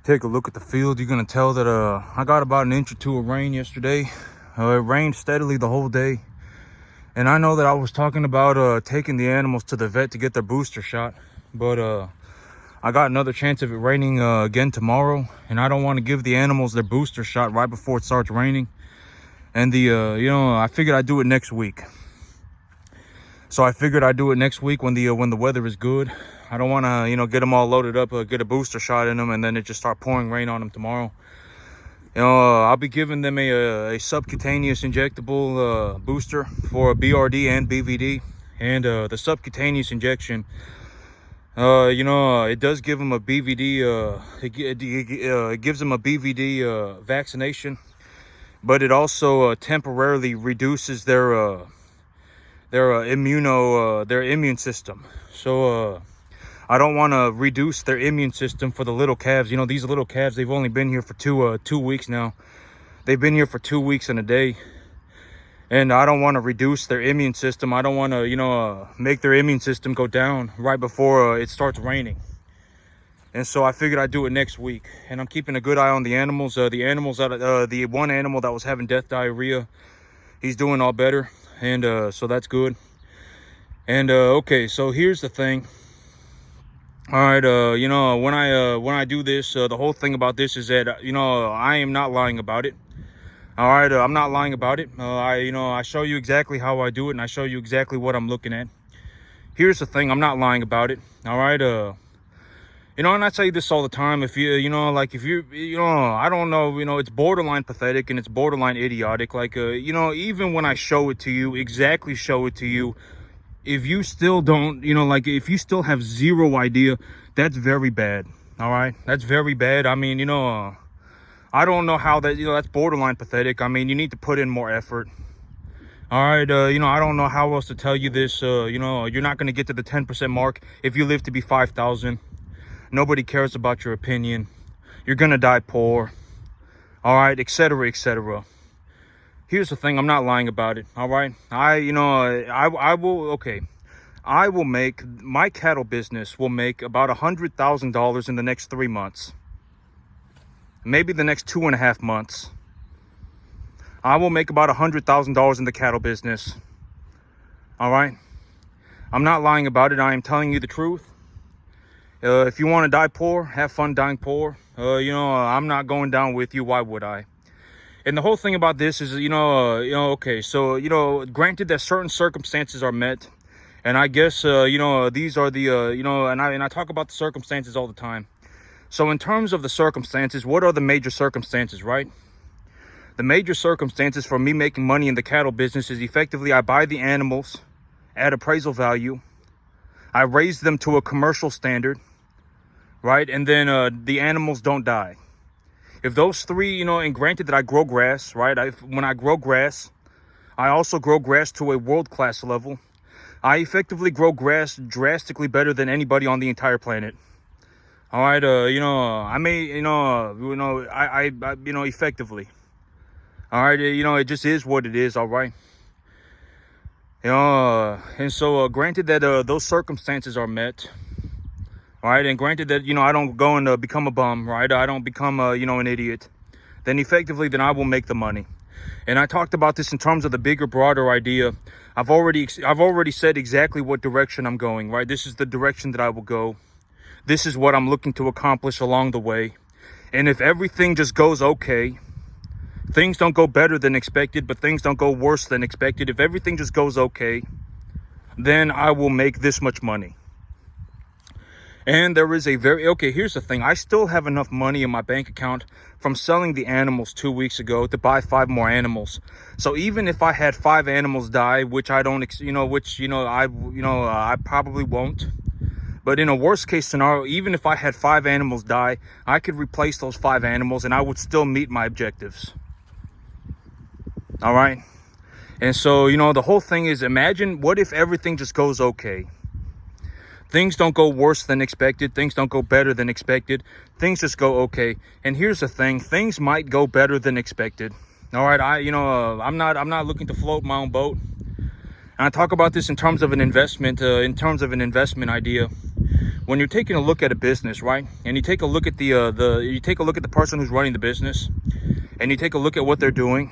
take a look at the field, you're gonna tell that I got about an inch or two of rain yesterday. It rained steadily the whole day, and I know that I was talking about taking the animals to the vet to get their booster shot, but I got another chance of it raining again tomorrow, and I don't want to give the animals their booster shot right before it starts raining. And I figured I'd do it next week. So I figured I'd do it next week when the weather is good. I don't want to, get them all loaded up, get a booster shot in them, and then it just start pouring rain on them tomorrow. I'll be giving them a subcutaneous injectable booster for BRD and BVD. And the subcutaneous injection, it does give them a BVD, it gives them a BVD vaccination, but it also temporarily reduces their immune system. So I don't want to reduce their immune system for the little calves. These little calves, they've only been here for two weeks now. They've been here for 2 weeks and a day, and I don't want to reduce their immune system. I don't want to make their immune system go down right before it starts raining. And so I figured I'd do it next week. And I'm keeping a good eye on the animals. The one animal that was having death diarrhea, he's doing all better. And so that's good. And okay, so here's the thing. All right, when I do this, the whole thing about this is that I am not lying about it. All right, I'm not lying about it. I show you exactly how I do it, and I show you exactly what I'm looking at. Here's the thing, I'm not lying about it. All right, and I tell you this all the time. If I don't know, it's borderline pathetic and it's borderline idiotic. Even when I show it to you, exactly show it to you, if you still don't, if you still have zero idea, that's very bad. All right, that's very bad. I mean, I don't know how that, that's borderline pathetic. I mean, you need to put in more effort. All right, I don't know how else to tell you this. You're not going to get to the 10% mark if you live to be 5,000. Nobody cares about your opinion. You're going to die poor. All right, etc., etc. Here's the thing, I'm not lying about it. All right, I will make, my cattle business will make about $100,000 in the next 3 months. Maybe the next 2.5 months. I will make about $100,000 in the cattle business. All right, I'm not lying about it. I am telling you the truth. If you want to die poor, have fun dying poor. I'm not going down with you. Why would I? And the whole thing about this is, okay, so, granted that certain circumstances are met, and I guess, these are the, and I talk about the circumstances all the time. So in terms of the circumstances, what are the major circumstances, right? The major circumstances for me making money in the cattle business is effectively I buy the animals at appraisal value. I raise them to a commercial standard, right? And then the animals don't die. If those three, and granted that I grow grass, right? When I grow grass, I also grow grass to a world-class level. I effectively grow grass drastically better than anybody on the entire planet. All right, I may, effectively. All right, it just is what it is, all right? And so granted that those circumstances are met, all right, and granted that, I don't go and become a bum, right? I don't become, an idiot. Then effectively, then I will make the money. And I talked about this in terms of the bigger, broader idea. I've already said exactly what direction I'm going, right? This is the direction that I will go. This is what I'm looking to accomplish along the way. And if everything just goes okay, things don't go better than expected, but things don't go worse than expected. If everything just goes okay, then I will make this much money. And there is here's the thing. I still have enough money in my bank account from selling the animals 2 weeks ago to buy 5 more animals. So even if I had 5 animals die, which I don't, I probably won't. But in a worst case scenario, even if I had 5 animals die, I could replace those 5 animals and I would still meet my objectives. All right. And so, the whole thing is, imagine what if everything just goes okay? Things don't go worse than expected. Things don't go better than expected. Things just go okay. And here's the thing, things might go better than expected. All right. I'm not looking to float my own boat. And I talk about this in terms of an investment idea. when you're taking a look at a business, right, and you take a look at the person who's running the business, and you take a look at what they're doing,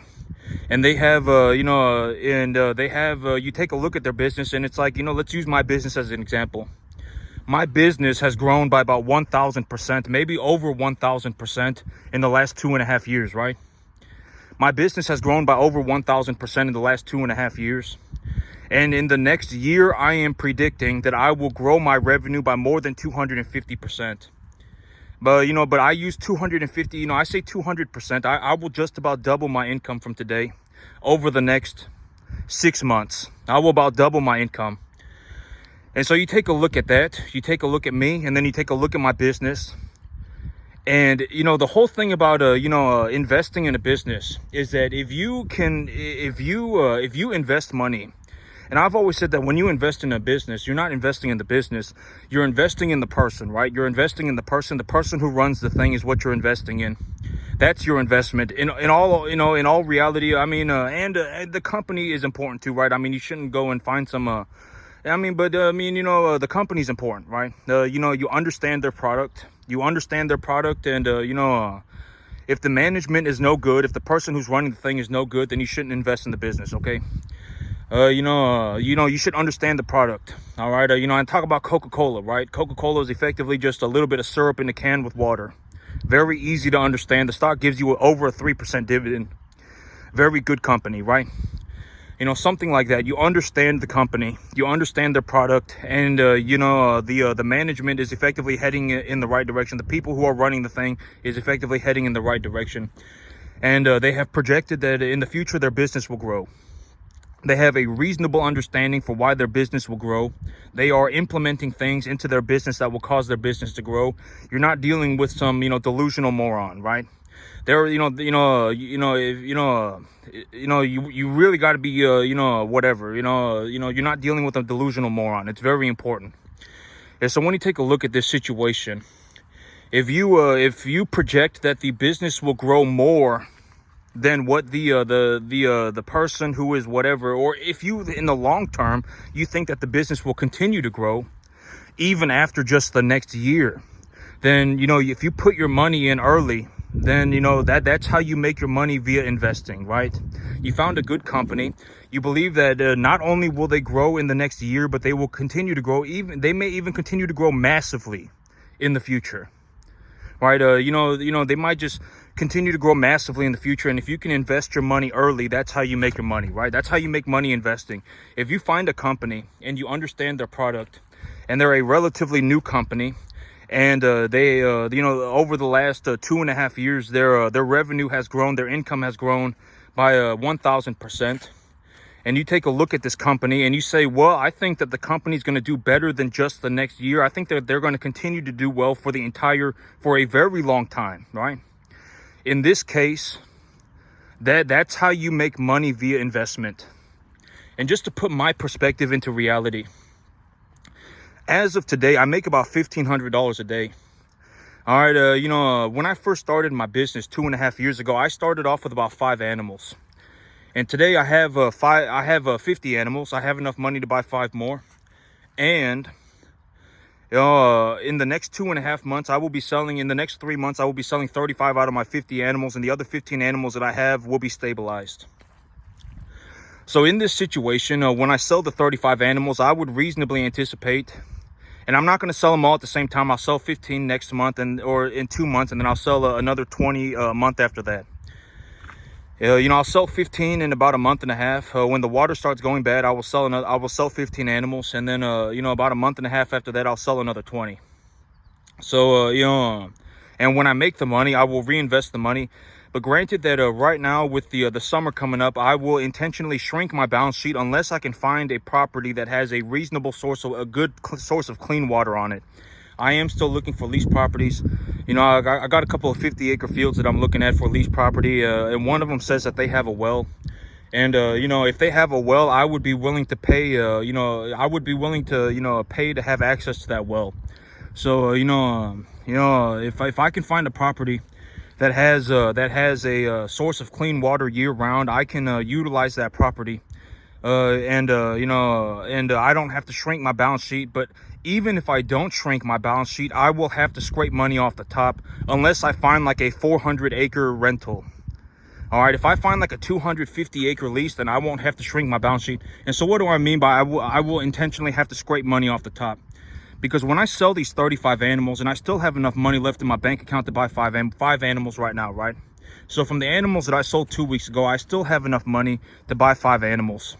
and they have you take a look at their business, and it's like, let's use my business as an example. My business has grown by about 1,000%, maybe over 1,000% in the last 2.5 years, right? My business has grown by over 1,000% in the last 2.5 years. And in the next year, I am predicting that I will grow my revenue by more than 250%. But I use 250, I say 200%. I will just about double my income from today over the next 6 months. I will about double my income. And so you take a look at that, you take a look at me, and then you take a look at my business. And, the whole thing about, investing in a business is that if you invest money, and I've always said that when you invest in a business, you're not investing in the business, you're investing in the person, right? You're investing in the person who runs the thing is what you're investing in. That's your investment in all reality. And the company is important too, right? You shouldn't go and find some, the company's important, right? You understand their product. And, if the management is no good, if the person who's running the thing is no good, then you shouldn't invest in the business, okay? You should understand the product, all right? I talk about Coca-Cola, right? Coca-Cola is effectively just a little bit of syrup in a can with water. Very easy to understand. The stock gives you over a 3% dividend. Very good company, right? Something like that. You understand the company, you understand their product, and the management is effectively heading in the right direction. The people who are running the thing is effectively heading in the right direction, and they have projected that in the future their business will grow. They have a reasonable understanding for why their business will grow. They are implementing things into their business that will cause their business to grow. You're not dealing with some delusional moron, right? There, you really got to be, whatever, you're not dealing with a delusional moron. It's very important. And so when you take a look at this situation, if you project that the business will grow more than what the person who is whatever, or if you, in the long term, you think that the business will continue to grow even after just the next year, then, if you put your money in early, then that's how you make your money via investing, right? You found a good company. You believe that not only will they grow in the next year, but they will continue to grow. They may even continue to grow massively in the future, right? They might just continue to grow massively in the future. And if you can invest your money early, that's how you make your money, right? That's how you make money investing. If you find a company and you understand their product, and they're a relatively new company, and they over the last 2.5 years, their revenue has grown, their income has grown by 1,000%. And you take a look at this company and you say, well, I think that the company's going to do better than just the next year. I think that they're going to continue to do well for a very long time, right? In this case, that's how you make money via investment. And just to put my perspective into reality, as of today, I make about $1,500 a day. All right, when I first started my business 2.5 years ago, I started off with about 5 animals. And today I have 50 animals. I have enough money to buy 5 more. And in the next 2.5 months, in the next 3 months, I will be selling 35 out of my 50 animals, and the other 15 animals that I have will be stabilized. So in this situation, when I sell the 35 animals, I would reasonably anticipate, and I'm not going to sell them all at the same time. I'll sell 15 next month or in 2 months, and then I'll sell another 20 a month after that. I'll sell 15 in about a month and a half. When the water starts going bad, I will sell 15 animals, and then about a month and a half after that, I'll sell another 20. So and when I make the money, I will reinvest the money. But granted that right now with the summer coming up, I will intentionally shrink my balance sheet unless I can find a property that has a reasonable a good source of clean water on it. I am still looking for lease properties. I got a couple of 50-acre fields that I'm looking at for lease property, and one of them says that they have a well. And if they have a well, I would be willing to pay. Pay to have access to that well. So if I can find a property that has a source of clean water year round, I can utilize that property, and I don't have to shrink my balance sheet. But even if I don't shrink my balance sheet, I will have to scrape money off the top unless I find like a 400-acre rental. All right, if I find like a 250-acre lease, then I won't have to shrink my balance sheet. And so what do I mean by I will intentionally have to scrape money off the top? Because when I sell these 35 animals, and I still have enough money left in my bank account to buy five animals right now, right? So from the animals that I sold 2 weeks ago, I still have enough money to buy 5 animals.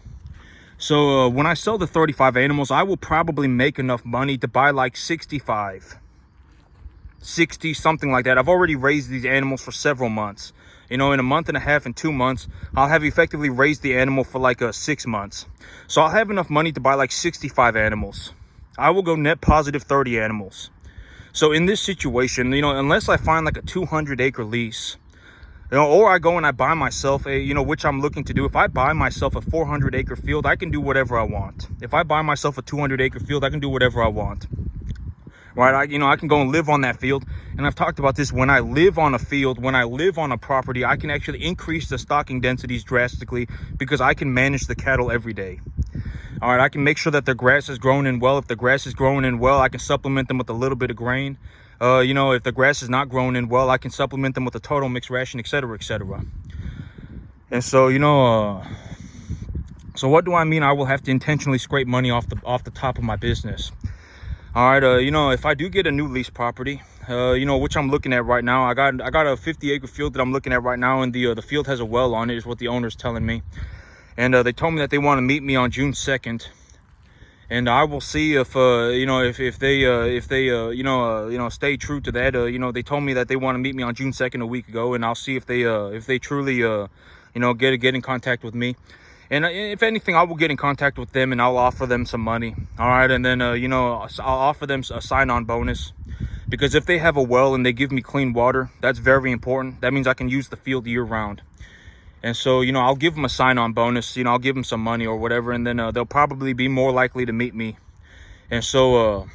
So when I sell the 35 animals, I will probably make enough money to buy like 65, 60, something like that. I've already raised these animals for several months. You know, in a month and a half and 2 months, I'll have effectively raised the animal for like 6 months. So I'll have enough money to buy like 65 animals. I will go net positive 30 animals. So in this situation, you know, unless I find like a 200-acre lease, you know, or I go and I buy myself a, you know, which I'm looking to do. If I buy myself a 400-acre field, I can do whatever I want. If I buy myself a 200-acre field, I can do whatever I want. Right? I can go and live on that field. And I've talked about this. When I live on a field, when I live on a property, I can actually increase the stocking densities drastically because I can manage the cattle every day. All right, I can make sure that their grass is growing in well. If the grass is growing in well, I can supplement them with a little bit of grain. You know, if the grass is not growing in well, I can supplement them with a total mixed ration, etc., etc. And so, you know, so what do I mean? I will have to intentionally scrape money off the top of my business. All right, you know, if I do get a new lease property, you know, which I'm looking at right now, I got a 50-acre field that I'm looking at right now, and the field has a well on it, is what the owner's telling me. And they told me that they want to meet me on June 2nd. And I will see if you know, if they you know stay true to that. You know, they told me that they want to meet me on June 2nd a week ago, and I'll see if they truly you know, get in contact with me. And if anything, I will get in contact with them and I'll offer them some money. All right, and then you know, I'll offer them a sign-on bonus, because if they have a well and they give me clean water, that's very important. That means I can use the field year-round. And so, you know, I'll give them a sign-on bonus. You know, I'll give them some money or whatever, and then they'll probably be more likely to meet me. And so,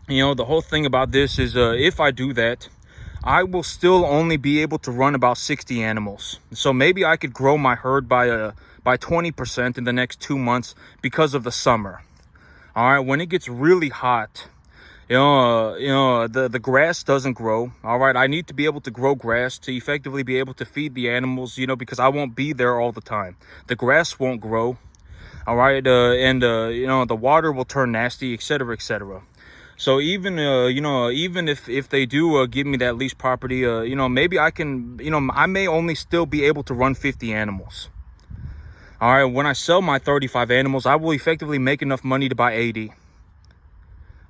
you know, the whole thing about this is if I do that, I will still only be able to run about 60 animals. So maybe I could grow my herd by 20% in the next 2 months because of the summer. All right, when it gets really hot, you know, the grass doesn't grow. All right, I need to be able to grow grass to effectively be able to feed the animals, you know, because I won't be there all the time. The grass won't grow. All right, and you know, the water will turn nasty, etc., etc. So even you know, even if they do give me that lease property, you know, maybe I can, you know, I may only still be able to run 50 animals. All right, when I sell my 35 animals, I will effectively make enough money to buy 80.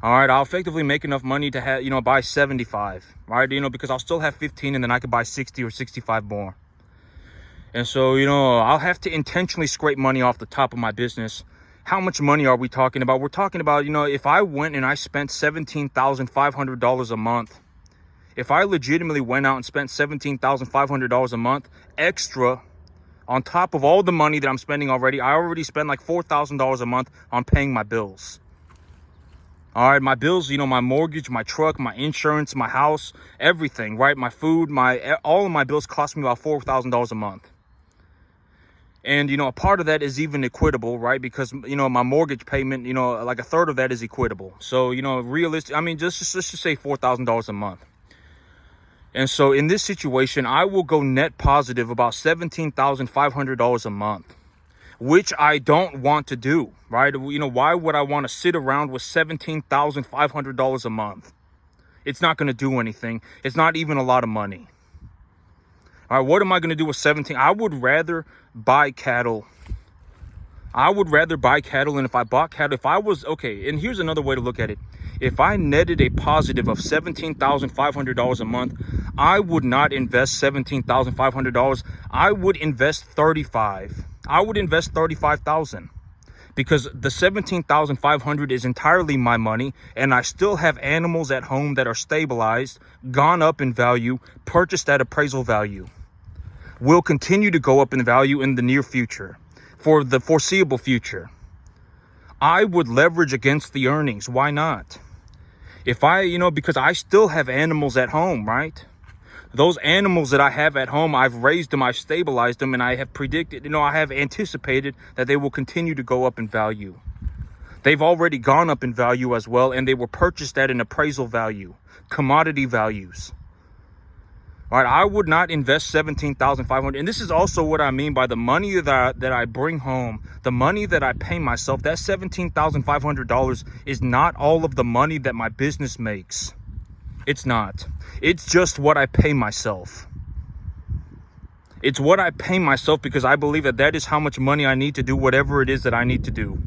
All right, I'll effectively make enough money to have, you know, buy 75. Right, you know, because I'll still have 15, and then I could buy 60 or 65 more. And so, you know, I'll have to intentionally scrape money off the top of my business. How much money are we talking about? We're talking about, you know, if I went and I spent $17,500 a month, if I legitimately went out and spent $17,500 a month extra on top of all the money that I'm spending already, I already spend like $4,000 a month on paying my bills. All right, my bills, you know, my mortgage, my truck, my insurance, my house, everything, right? My food, all of my bills cost me about $4,000 a month. And, you know, a part of that is even equitable, right? Because, you know, my mortgage payment, you know, like a third of that is equitable. So, you know, realistic, I mean, just say $4,000 a month. And so in this situation, I will go net positive about $17,500 a month, which I don't want to do, right? You know, why would I want to sit around with $17,500 a month? It's not going to do anything. It's not even a lot of money. All right, what am I going to do with 17? I would rather buy cattle. I would rather buy cattle. And if I bought cattle, if I was, okay, and here's another way to look at it. If I netted a positive of $17,500 a month, I would not invest $17,500. I would invest 35. I would invest 35,000, because the 17,500 is entirely my money, and I still have animals at home that are stabilized, gone up in value, purchased at appraisal value, will continue to go up in value in the near future, for the foreseeable future. I would leverage against the earnings. Why not? If I, you know, because I still have animals at home, right? Those animals that I have at home, I've raised them, I've stabilized them, and I have predicted, you know, I have anticipated that they will continue to go up in value. They've already gone up in value as well, and they were purchased at an appraisal value, commodity values. All right, I would not invest $17,500. And this is also what I mean by the money that I bring home, the money that I pay myself. That $17,500 is not all of the money that my business makes. It's not. It's just what I pay myself. It's what I pay myself because I believe that that is how much money I need to do whatever it is that I need to do.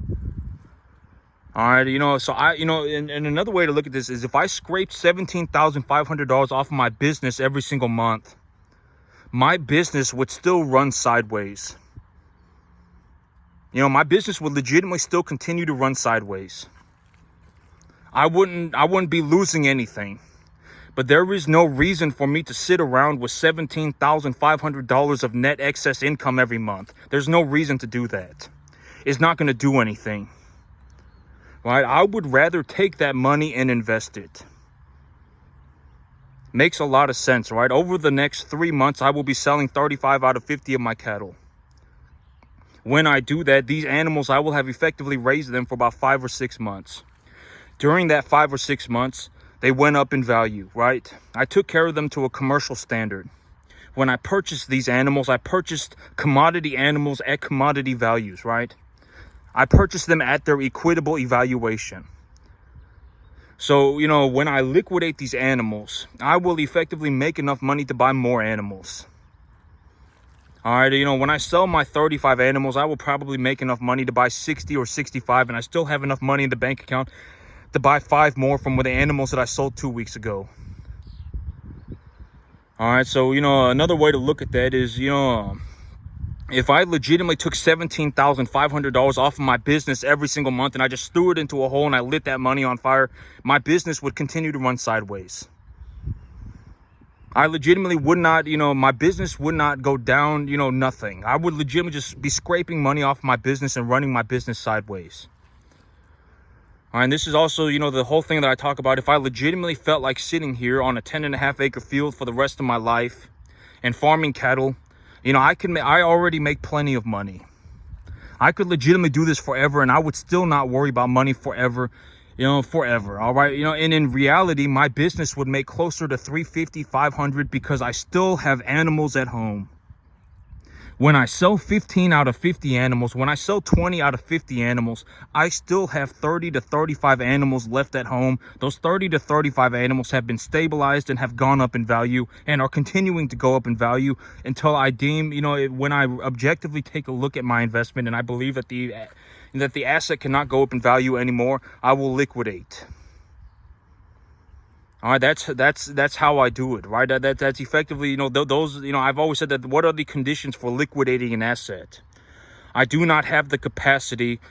All right, so and another way to look at this is if I scraped $17,500 off of my business every single month, my business would still run sideways. My business would legitimately still continue to run sideways. I wouldn't be losing anything. But there is no reason for me to sit around with $17,500 of net excess income every month. There's no reason to do that. It's not going to do anything. Right? I would rather take that money and invest it. Makes a lot of sense, right? Over the next 3 months, I will be selling 35 out of 50 of my cattle. When I do that, these animals, I will have effectively raised them for about 5 or 6 months. During that 5 or 6 months, they went up in value, right? I took care of them to a commercial standard. When I purchased these animals, I purchased commodity animals at commodity values, right? I purchased them at their equitable evaluation. So, when I liquidate these animals, I will effectively make enough money to buy more animals. All right, when I sell my 35 animals, I will probably make enough money to buy 60 or 65, and I still have enough money in the bank account to buy 5 more from the animals that I sold 2 weeks ago. All right, so, another way to look at that is, if I legitimately took $17,500 off of my business every single month and I just threw it into a hole and I lit that money on fire, my business would continue to run sideways. I legitimately would not, my business would not go down, nothing. I would legitimately just be scraping money off my business and running my business sideways. All right, and this is also, the whole thing that I talk about. If I legitimately felt like sitting here on a 10.5 acre field for the rest of my life and farming cattle, I already make plenty of money. I could legitimately do this forever and I would still not worry about money forever, forever. All right. And in reality, my business would make closer to $350, $500 because I still have animals at home. When I sell 15 out of 50 animals, when I sell 20 out of 50 animals, I still have 30 to 35 animals left at home. Those 30 to 35 animals have been stabilized and have gone up in value and are continuing to go up in value until I deem, when I objectively take a look at my investment and I believe that the asset cannot go up in value anymore, I will liquidate. All right, that's how I do it, right? That's effectively, those, I've always said that what are the conditions for liquidating an asset? I do not have the capacity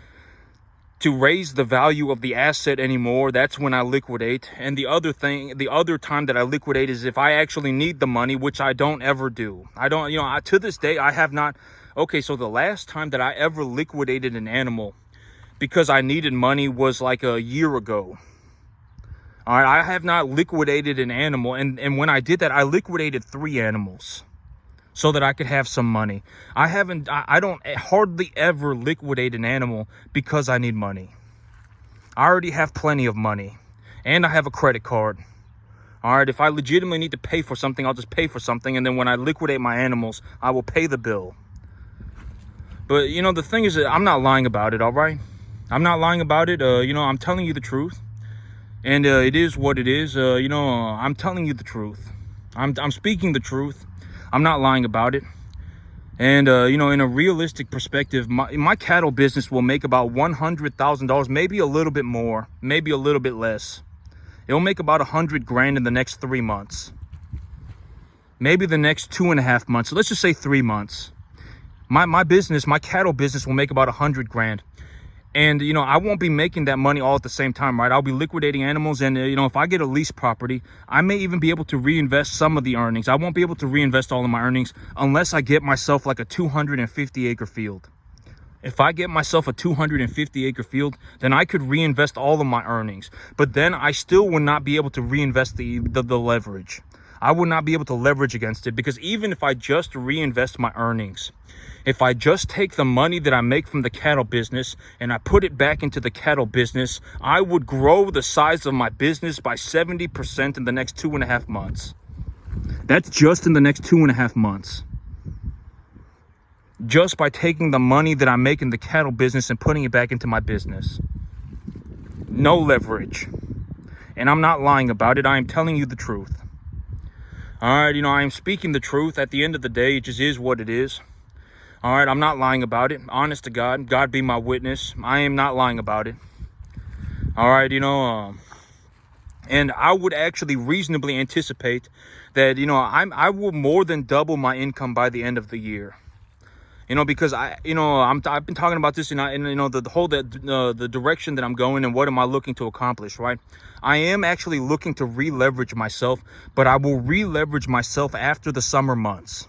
to raise the value of the asset anymore. That's when I liquidate. And the other time that I liquidate is if I actually need the money, which I don't ever do. I don't, to this day, I have not. Okay, so the last time that I ever liquidated an animal because I needed money was like a year ago. All right, I have not liquidated an animal. And when I did that, I liquidated 3 animals so that I could have some money. I don't hardly ever liquidate an animal because I need money. I already have plenty of money and I have a credit card. All right, if I legitimately need to pay for something, I'll just pay for something. And then when I liquidate my animals, I will pay the bill. But, the thing is that I'm not lying about it, all right? I'm not lying about it. I'm telling you the truth. And it is what it is. I'm telling you the truth. I'm speaking the truth. I'm not lying about it. And, in a realistic perspective, my cattle business will make about $100,000, maybe a little bit more, maybe a little bit less. It'll make about $100,000 in the next 3 months. Maybe the next 2.5 months. So let's just say 3 months. My business, my cattle business will make about $100,000. And, I won't be making that money all at the same time, right? I'll be liquidating animals. And, if I get a lease property, I may even be able to reinvest some of the earnings. I won't be able to reinvest all of my earnings unless I get myself like a 250 acre field. If I get myself a 250 acre field, then I could reinvest all of my earnings. But then I still would not be able to reinvest the leverage. I would not be able to leverage against it, because even if I just reinvest my earnings, if I just take the money that I make from the cattle business and I put it back into the cattle business, I would grow the size of my business by 70% in the next 2.5 months. That's just in the next 2.5 months. Just by taking the money that I make in the cattle business and putting it back into my business. No leverage. And I'm not lying about it. I am telling you the truth. All right, I am speaking the truth. At the end of the day, it just is what it is. All right, I'm not lying about it. Honest to God. God be my witness. I am not lying about it. All right, and I would actually reasonably anticipate that, I will more than double my income by the end of the year. Because I've been talking about this, the direction that I'm going and what am I looking to accomplish, right? I am actually looking to re-leverage myself, but I will re-leverage myself after the summer months.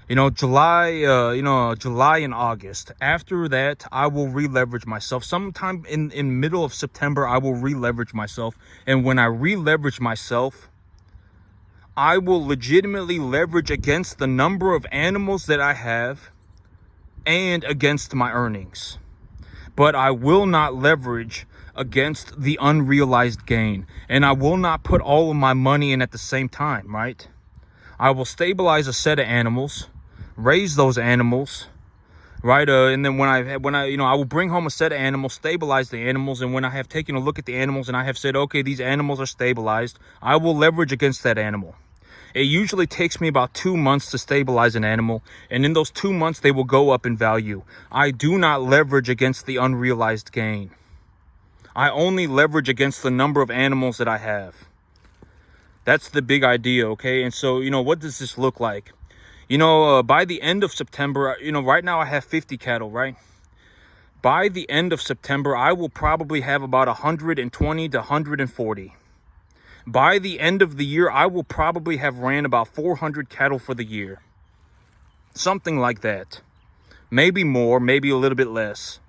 July and August. After that, I will re-leverage myself. Sometime in middle of September, I will re-leverage myself. And when I re-leverage myself, I will legitimately leverage against the number of animals that I have and against my earnings. But I will not leverage against the unrealized gain. And I will not put all of my money in at the same time, right? I will stabilize a set of animals, raise those animals, right? And then when I will bring home a set of animals, stabilize the animals. And when I have taken a look at the animals and I have said, okay, these animals are stabilized, I will leverage against that animal. It usually takes me about 2 months to stabilize an animal, and in those 2 months, they will go up in value. I do not leverage against the unrealized gain. I only leverage against the number of animals that I have. That's the big idea, okay? And so, what does this look like? By the end of September, right now I have 50 cattle, right? By the end of September, I will probably have about 120 to 140. By the end of the year, I will probably have ran about 400 cattle for the year. Something like that. Maybe more, maybe a little bit less.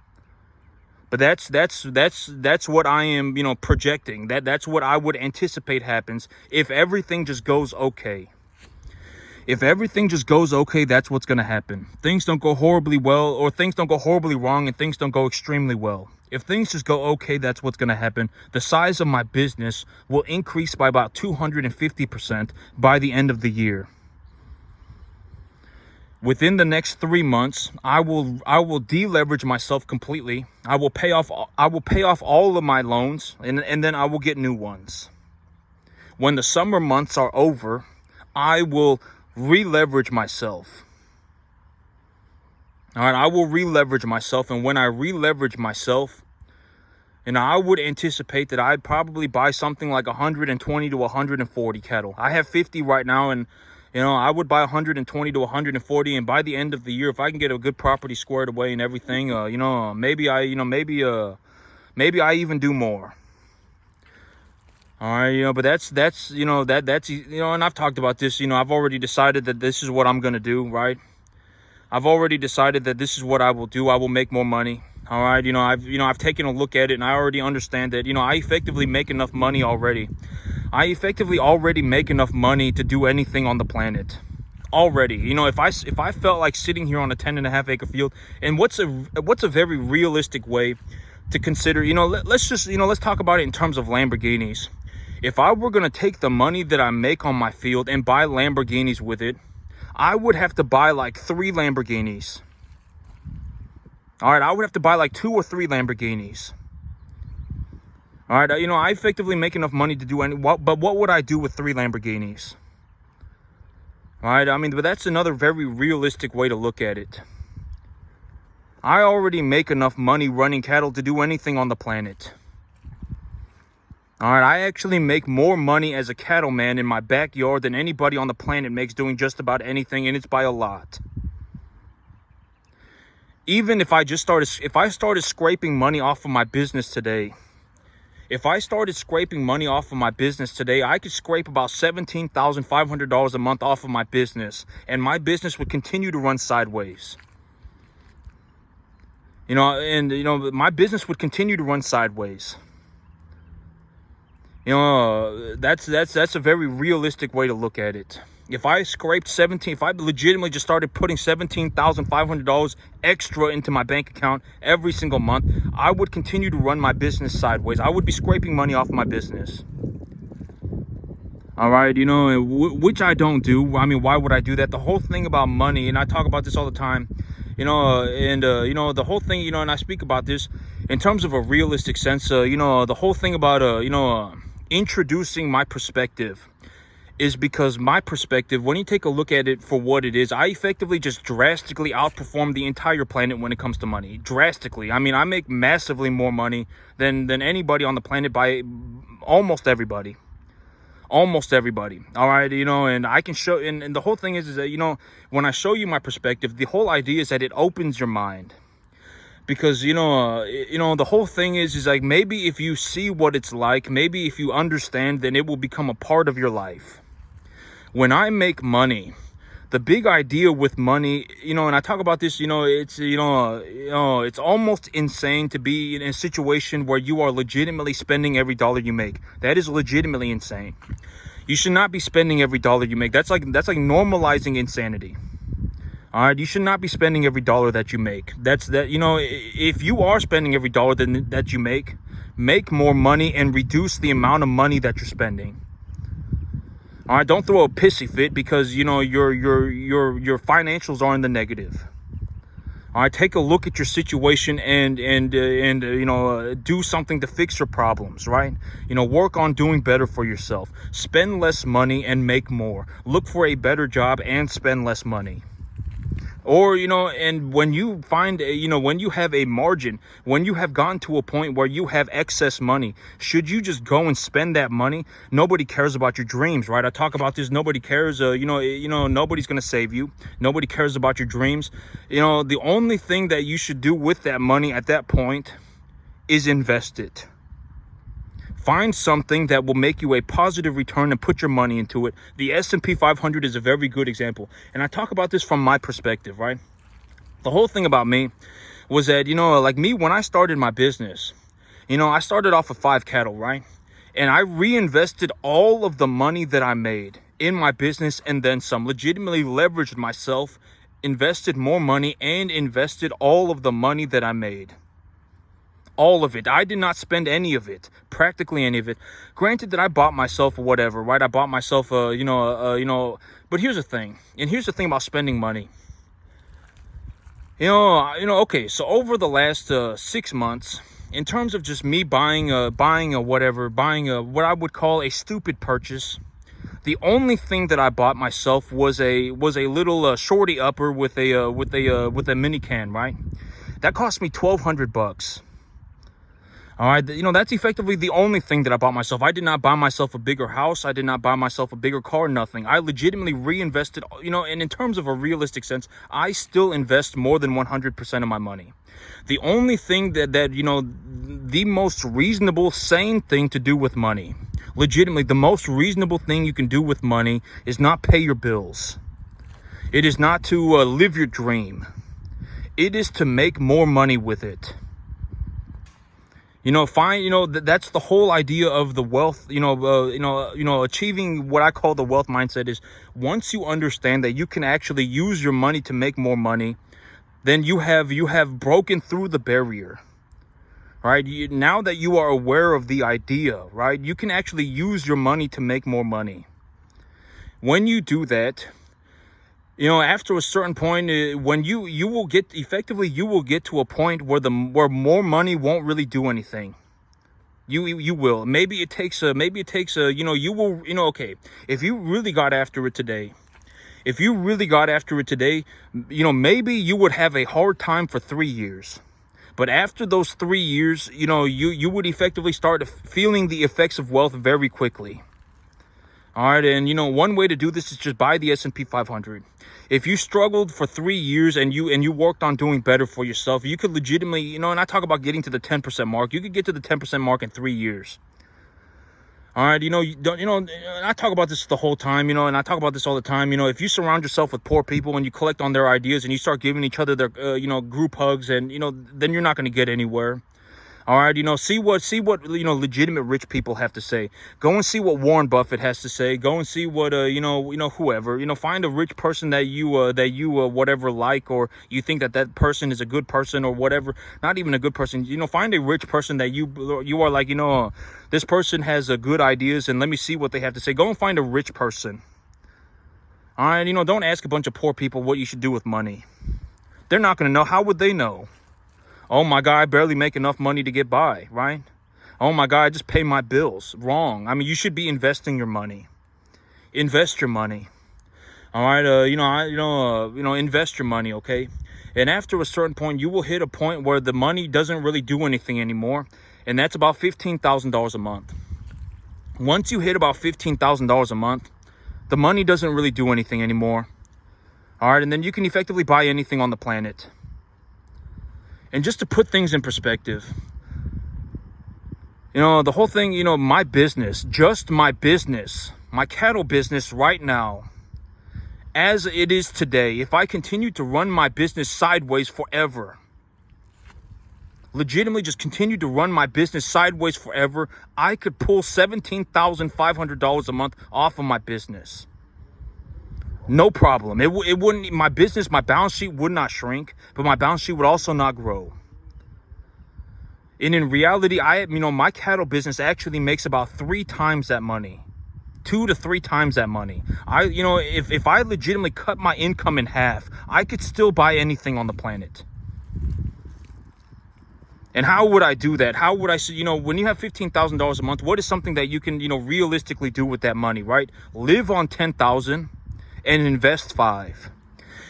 But that's what I am, projecting. That's what I would anticipate happens if everything just goes okay. If everything just goes okay, that's what's going to happen. Things don't go horribly well, or things don't go horribly wrong, and things don't go extremely well. If things just go okay, that's what's going to happen. The size of my business will increase by about 250% by the end of the year. Within the next 3 months, I will deleverage myself completely. I will pay off all of my loans, and then I will get new ones. When the summer months are over, I will re-leverage myself. All right, I will re-leverage myself, and when I re-leverage myself, I would anticipate that I'd probably buy something like 120 to 140 cattle. I have 50 right now, and I would buy 120 to 140, and by the end of the year, if I can get a good property squared away and everything, maybe I even do more. All right, but that's and I've talked about this. I've already decided that this is what I'm gonna do, right? I've already decided that this is what I will do. I will make more money. All right, I've taken a look at it, and I already understand that I effectively make enough money already. I effectively already make enough money to do anything on the planet. Already, if I felt like sitting here on a 10.5 acre field, and what's a very realistic way to consider, let's talk about it in terms of Lamborghinis. If I were going to take the money that I make on my field and buy Lamborghinis with it, I would have to buy like 3 Lamborghinis. All right, I would have to buy like 2 or 3 Lamborghinis. All right, I effectively make enough money to do but what would I do with 3 Lamborghinis? All right, but that's another very realistic way to look at it. I already make enough money running cattle to do anything on the planet. All right, I actually make more money as a cattleman in my backyard than anybody on the planet makes doing just about anything, and it's by a lot. Even if I started scraping money off of my business today, I could scrape about $17,500 a month off of my business, and my business would continue to run sideways. My business would continue to run sideways. That's a very realistic way to look at it. If I legitimately just started putting $17,500 extra into my bank account every single month, I would continue to run my business sideways. I would be scraping money off my business. All right, which I don't do. I mean, why would I do that? The whole thing about money, and I talk about this all the time, the whole thing, and I speak about this in terms of a realistic sense, the whole thing about, introducing my perspective is because my perspective, when you take a look at it for what it is, I effectively just drastically outperform the entire planet when it comes to money. Drastically. I mean, I make massively more money than anybody on the planet by almost everybody. All right, and I can show, and the whole thing is that, when I show you my perspective, the whole idea is that it opens your mind. Because, the whole thing is like, maybe if you see what it's like, maybe if you understand, then it will become a part of your life. When I make money, the big idea with money, and I talk about this, it's almost insane to be in a situation where you are legitimately spending every dollar you make. That is legitimately insane. You should not be spending every dollar you make. That's like normalizing insanity. All right, you should not be spending every dollar that you make. If you are spending every dollar that you make more money and reduce the amount of money that you're spending. All right, don't throw a pissy fit because your financials are in the negative. All right, take a look at your situation and do something to fix your problems, right? Work on doing better for yourself. Spend less money and make more. Look for a better job and spend less money. Or, and when you find, when you have a margin, when you have gotten to a point where you have excess money, should you just go and spend that money? Nobody cares about your dreams, right? I talk about this. Nobody cares. Nobody's going to save you. Nobody cares about your dreams. The only thing that you should do with that money at that point is invest it. Find something that will make you a positive return and put your money into it. The S&P 500 is a very good example. And I talk about this from my perspective, right? The whole thing about me was that, like me, when I started my business, I started off with 5 cattle, right? And I reinvested all of the money that I made in my business and then some. Legitimately leveraged myself, invested more money, and invested all of the money that I made. All of it. I did not spend any of it, practically any of it. Granted that I bought myself whatever, right? I bought myself but here's the thing. And here's the thing about spending money. Okay, so over the last 6 months, in terms of just me buying what I would call a stupid purchase, the only thing that I bought myself was a little shorty upper with a mini can, right? That cost me $1,200. All right, that's effectively the only thing that I bought myself. I did not buy myself a bigger house. I did not buy myself a bigger car, nothing. I legitimately reinvested, and in terms of a realistic sense, I still invest more than 100% of my money. The only thing that the most reasonable, sane thing to do with money, legitimately, the most reasonable thing you can do with money is not pay your bills. It is not to live your dream. It is to make more money with it. That's the whole idea of the wealth, achieving what I call the wealth mindset is once you understand that you can actually use your money to make more money, then you have broken through the barrier, right? Now that you are aware of the idea, right, you can actually use your money to make more money. When you do that, after a certain point, when you will get to a point where more money won't really do anything. You will. Maybe it takes okay, if you really got after it today, maybe you would have a hard time for 3 years. But after those 3 years, you would effectively start feeling the effects of wealth very quickly. All right, and one way to do this is just buy the S&P 500. If you struggled for 3 years and you worked on doing better for yourself, you could legitimately, and I talk about getting to the 10% mark. You could get to the 10% mark in 3 years. All right, I talk about this the whole time, and I talk about this all the time. If you surround yourself with poor people and you collect on their ideas and you start giving each other their, group hugs, and then you're not going to get anywhere. All right, see what legitimate rich people have to say. Go and see what Warren Buffett has to say. Go and see what whoever. Find a rich person that you whatever like, or you think that person is a good person or whatever. Not even a good person. Find a rich person that you are like, this person has good ideas, and let me see what they have to say. Go and find a rich person. All right, don't ask a bunch of poor people what you should do with money. They're not going to know. How would they know? Oh my God, I barely make enough money to get by, right? Oh my God, I just pay my bills. Wrong. I mean, you should be investing your money. Invest your money. All right, invest your money, okay? And after a certain point, you will hit a point where the money doesn't really do anything anymore, and that's about $15,000 a month. Once you hit about $15,000 a month, the money doesn't really do anything anymore. All right, and then you can effectively buy anything on the planet. And just to put things in perspective, the whole thing, my business, just my business, my cattle business right now, as it is today, if I continue to run my business sideways forever, legitimately just continue to run my business sideways forever, I could pull $17,500 a month off of my business. No problem. It wouldn't, my balance sheet would not shrink, but my balance sheet would also not grow. And in reality, my cattle business actually makes about 3 times that money. 2 to 3 times that money. If I legitimately cut my income in half, I could still buy anything on the planet. And how would I do that? How would I, when you have $15,000 a month, what is something that you can, realistically do with that money, right? Live on $10,000 and invest $5,000.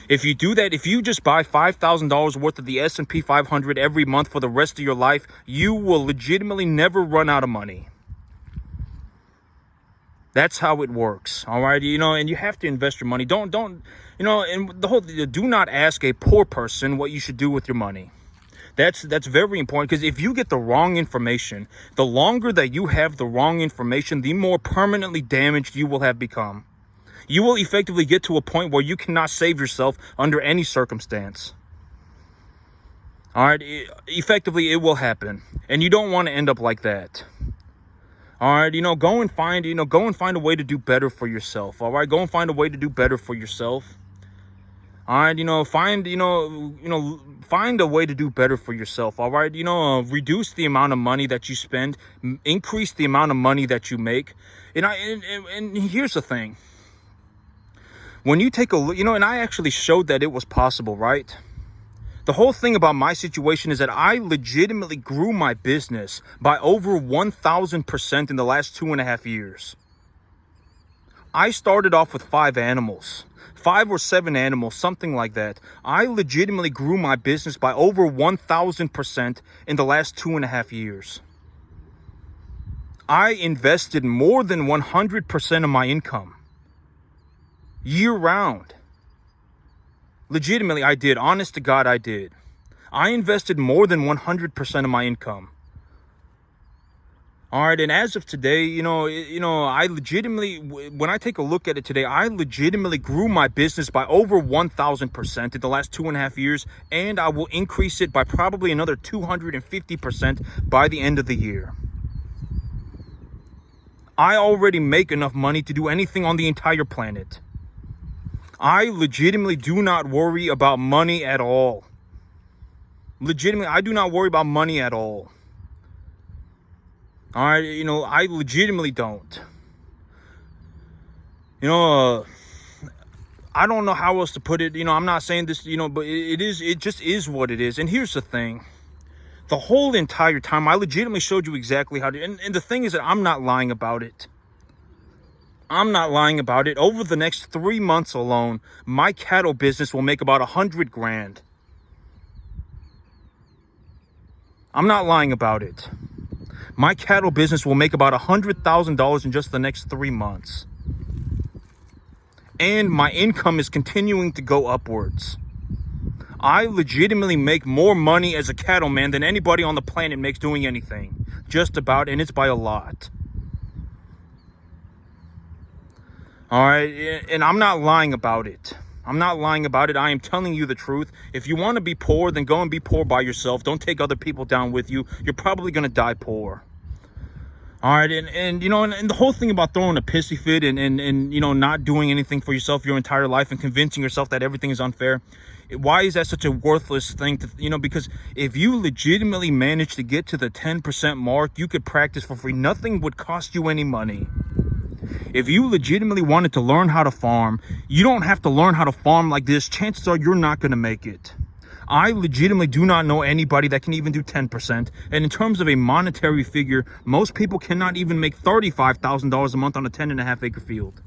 If you do that, if you just buy $5,000 worth of the S&P 500 every month for the rest of your life, you will legitimately never run out of money. That's how it works. All right. And you have to invest your money. Don't, and do not ask a poor person what you should do with your money. That's very important, because if you get the wrong information, the longer that you have the wrong information, the more permanently damaged you will have become. You will effectively get to a point where you cannot save yourself under any circumstance. All right. Effectively, it will happen. And you don't want to end up like that. All right. Go and find a way to do better for yourself. All right. Go and find a way to do better for yourself. All right. Find a way to do better for yourself. All right. Reduce the amount of money that you spend, increase the amount of money that you make. And here's the thing. When you take a look, and I actually showed that it was possible, right? The whole thing about my situation is that I legitimately grew my business by over 1,000% in the last 2.5 years. I started off with 5 animals, 5 or 7 animals, something like that. I legitimately grew my business by over 1,000% in the last 2.5 years. I invested more than 100% of my income. Year round. Legitimately, I did. Honest to God, I did. I invested more than 100% of my income. All right, and as of today, I legitimately, when I take a look at it today, I legitimately grew my business by over 1,000% in the last 2.5 years, and I will increase it by probably another 250% by the end of the year. I already make enough money to do anything on the entire planet. I legitimately do not worry about money at all. Legitimately, I do not worry about money at all. All right, I legitimately don't. I don't know how else to put it. I'm not saying this, but it just is what it is. And here's the thing. The whole entire time, I legitimately showed you exactly how to, and the thing is that I'm not lying about it. I'm not lying about it. Over the next 3 months alone, my cattle business will make about $100,000. I'm not lying about it. My cattle business will make about $100,000 in just the next 3 months. And my income is continuing to go upwards. I legitimately make more money as a cattleman than anybody on the planet makes doing anything. Just about, and it's by a lot. All right, and I'm not lying about it. I'm not lying about it. I am telling you the truth. If you want to be poor, then go and be poor by yourself. Don't take other people down with you. You're probably going to die poor. All right, and you know, and the whole thing about throwing a pissy fit and you know, not doing anything for yourself your entire life and convincing yourself that everything is unfair, why is that such a worthless thing to, you know, because if you legitimately manage to get to the 10% mark, you could practice for free. Nothing would cost you any money. If you legitimately wanted to learn how to farm, you don't have to learn how to farm like this. Chances are you're not going to make it. I legitimately do not know anybody that can even do 10%. And in terms of a monetary figure, most people cannot even make $35,000 a month on a 10.5 acre field.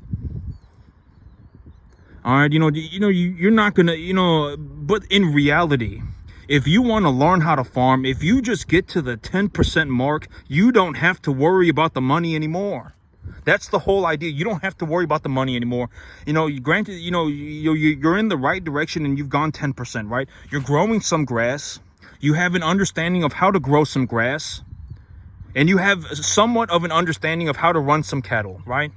All right, you're not going to, but in reality, if you want to learn how to farm, if you just get to the 10% mark, you don't have to worry about the money anymore. That's the whole idea. You don't have to worry about the money anymore. Granted, you're in the right direction and you've gone 10%, right? You're growing some grass. You have an understanding of how to grow some grass. And you have somewhat of an understanding of how to run some cattle, right?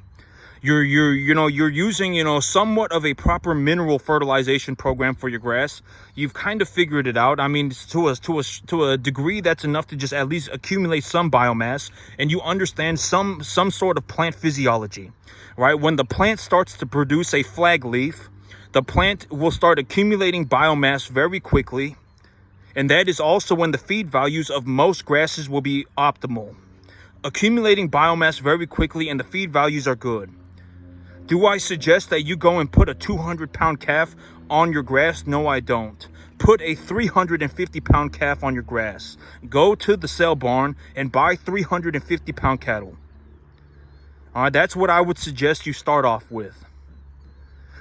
You're using, somewhat of a proper mineral fertilization program for your grass. You've kind of figured it out. I mean, to a degree, that's enough to just at least accumulate some biomass, and you understand some sort of plant physiology, right? When the plant starts to produce a flag leaf, the plant will start accumulating biomass very quickly, and that is also when the feed values of most grasses will be optimal. Accumulating biomass very quickly, and the feed values are good. Do I suggest that you go and put a 200-pound calf on your grass? No, I don't. Put a 350-pound calf on your grass. Go to the sale barn and buy 350-pound cattle. All right, that's what I would suggest you start off with.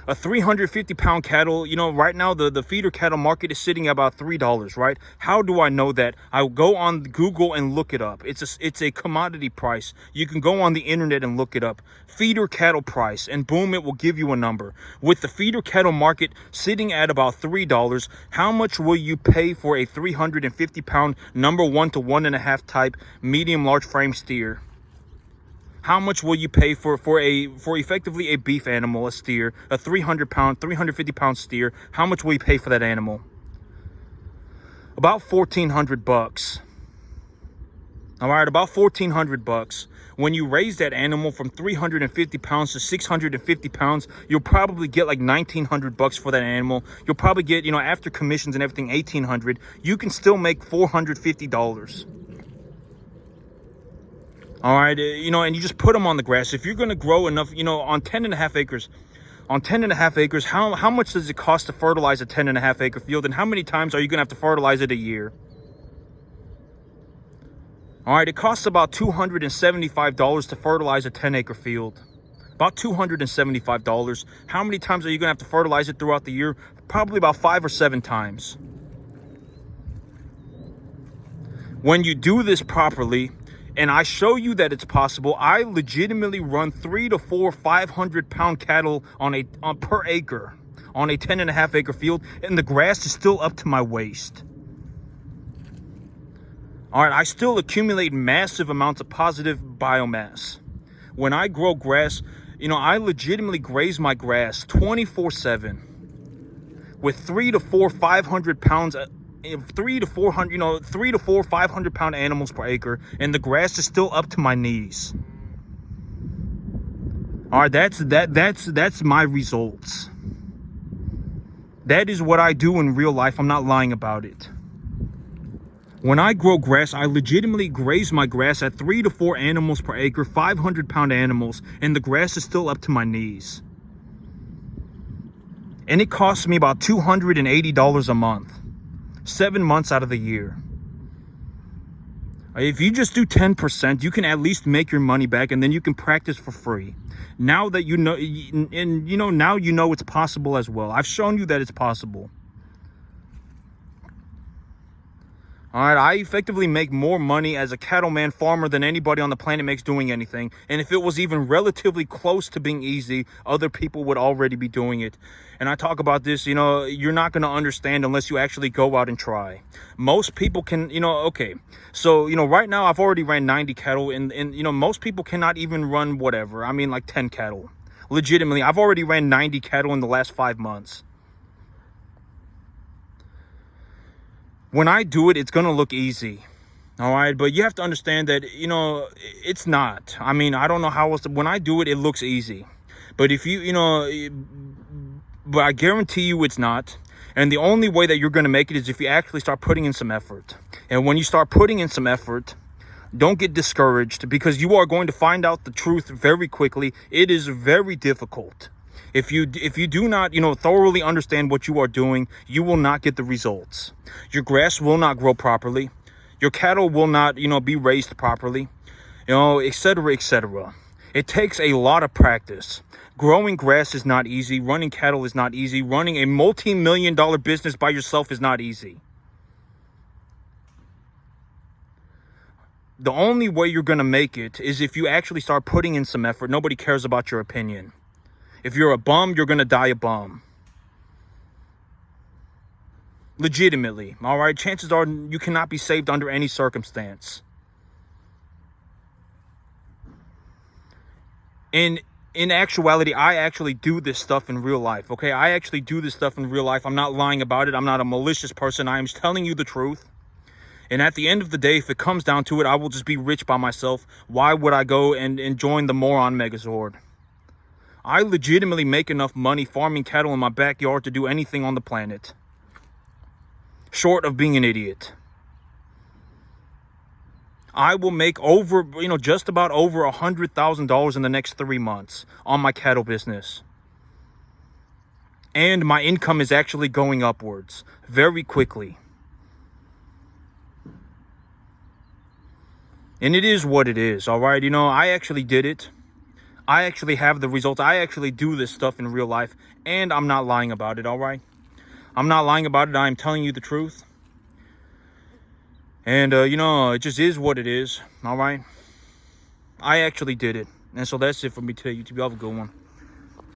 A 350-pound cattle, right now the feeder cattle market is sitting at about $3, right? How do I know that? I will go on Google and look it up. It's a commodity price. You can go on the internet and look it up. Feeder cattle price, and boom, it will give you a number. With the feeder cattle market sitting at about $3, how much will you pay for a 350-pound number 1 to 1.5 type medium large frame steer? How much will you pay for effectively a beef animal, a steer, a 350-pound steer? How much will you pay for that animal? About $1,400. All right, about $1,400. When you raise that animal from 350 pounds to 650 pounds, you'll probably get like $1,900 for that animal. You'll probably get, after commissions and everything, $1,800. You can still make $450. All right, and you just put them on the grass. If you're going to grow enough, on 10.5 acres, how much does it cost to fertilize a 10.5 acre field? And how many times are you going to have to fertilize it a year? All right, it costs about $275 to fertilize a 10-acre field. About $275. How many times are you going to have to fertilize it throughout the year? Probably about 5 or 7 times. When you do this properly, and I show you that it's possible, I legitimately run 3 to 4 500-pound cattle on per acre on a 10.5 acre field, and the grass is still up to my waist. All right, I still accumulate massive amounts of positive biomass. When I grow grass, I legitimately graze my grass 24/7 with 3 to 4 500-pound 3 to 4 500-pound animals per acre, and the grass is still up to my knees. All right, that's my results. That is what I do in real life. I'm not lying about it. When I grow grass, I legitimately graze my grass at 3 to 4 animals per acre, 500-pound animals, and the grass is still up to my knees. And it costs me about $280 a month. 7 months out of the year. If you just do 10%, you can at least make your money back, and then you can practice for free. Now that you know, and now you know it's possible as well. I've shown you that it's possible. All right, I effectively make more money as a cattleman farmer than anybody on the planet makes doing anything. And if it was even relatively close to being easy, other people would already be doing it. And I talk about this, you're not going to understand unless you actually go out and try. Most people can, okay. So, right now I've already ran 90 cattle, and most people cannot even run whatever. I mean, like 10 cattle. Legitimately, I've already ran 90 cattle in the last 5 months. When I do it, it's going to look easy. All right. But you have to understand that, it's not. I mean, I don't know how else when I do it, it looks easy. But if but I guarantee you it's not. And the only way that you're going to make it is if you actually start putting in some effort. And when you start putting in some effort, don't get discouraged, because you are going to find out the truth very quickly. It is very difficult. If you do not, thoroughly understand what you are doing, you will not get the results. Your grass will not grow properly. Your cattle will not, be raised properly, et cetera, et cetera. It takes a lot of practice. Growing grass is not easy. Running cattle is not easy. Running a multi-million-dollar business by yourself is not easy. The only way you're going to make it is if you actually start putting in some effort. Nobody cares about your opinion. If you're a bum, you're going to die a bum. Legitimately, all right? Chances are you cannot be saved under any circumstance. In actuality, I actually do this stuff in real life, okay? I actually do this stuff in real life. I'm not lying about it. I'm not a malicious person. I am telling you the truth. And at the end of the day, if it comes down to it, I will just be rich by myself. Why would I go and join the moron Megazord? I legitimately make enough money farming cattle in my backyard to do anything on the planet, short of being an idiot. I will make over, just about over $100,000 in the next 3 months on my cattle business. And my income is actually going upwards very quickly. And it is what it is, all right? I actually did it. I actually have the results. I actually do this stuff in real life, and I'm not lying about it, all right? I'm not lying about it. I'm telling you the truth. And, it just is what it is, all right? I actually did it. And so that's it for me today, YouTube. You have a good one.